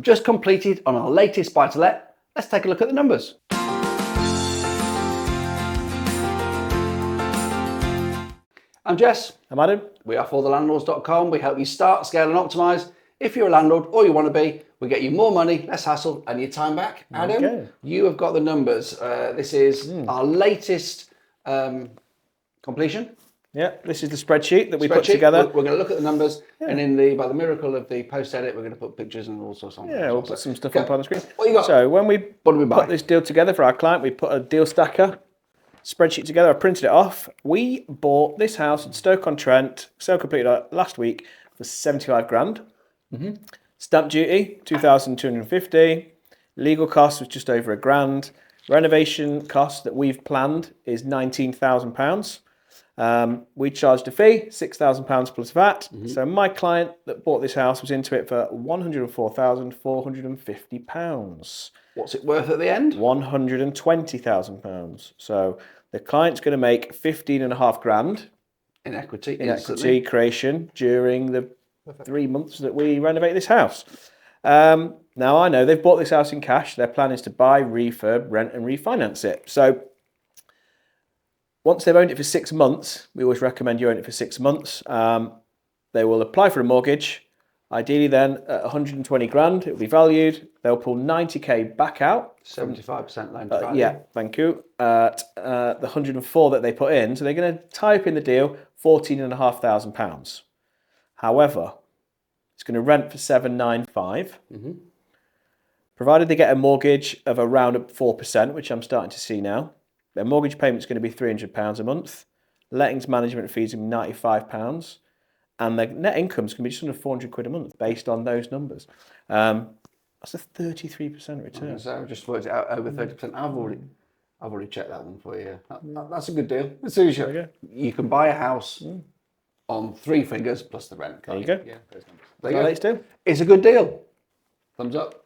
just completed on our latest buy-to-let. Let's take a look at the numbers. I'm Jess. I'm Adam. We are forthelandlords.com. We help you start, scale and optimise. If you're a landlord or you want to be, we get you more money, less hassle and your time back. Adam, you have got the numbers. This is our latest completion. Yeah, this is the spreadsheet that we put together. We're going to look at the numbers and by the miracle of the post-edit, we're going to put pictures and all sorts on. Yeah, we'll put some stuff up on the screen. What you got? So when we put this deal together for our client, we put a deal stacker spreadsheet together. I printed it off. We bought this house in Stoke-on-Trent, sale completed last week for 75 grand. Stamp duty, 2,250. Legal costs was just over £1,000. Renovation cost that we've planned is £19,000. We charged a fee, £6,000 plus VAT. So my client that bought this house was into it for £104,450. What's it worth at the end? £120,000. So the client's going to make 15.5 grand in equity creation during the 3 months that we renovate this house. Now I know they've bought this house in cash. Their plan is to buy, refurb, rent and refinance it. So once they've owned it for 6 months, we always recommend you own it for 6 months. They will apply for a mortgage. Ideally then at 120 grand, it will be valued. They'll pull 90k back out. 75% loan to value. Yeah, thank you. At the 104 that they put in. So they're going to tie up in the deal £14,500. However, it's going to rent for 795. Provided they get a mortgage of around 4%, which I'm starting to see now. Their mortgage payment's going to be £300 a month. Lettings management fees are £95. And their net income's going to be just under 400 quid a month based on those numbers. That's a 33% return. So I've just worked it out over 30%. I've already checked that one for you. That's a good deal. As soon as you can buy a house on 3 figures plus the rent. There you go. Yeah, those numbers. Let's do. It's a good deal. Thumbs up.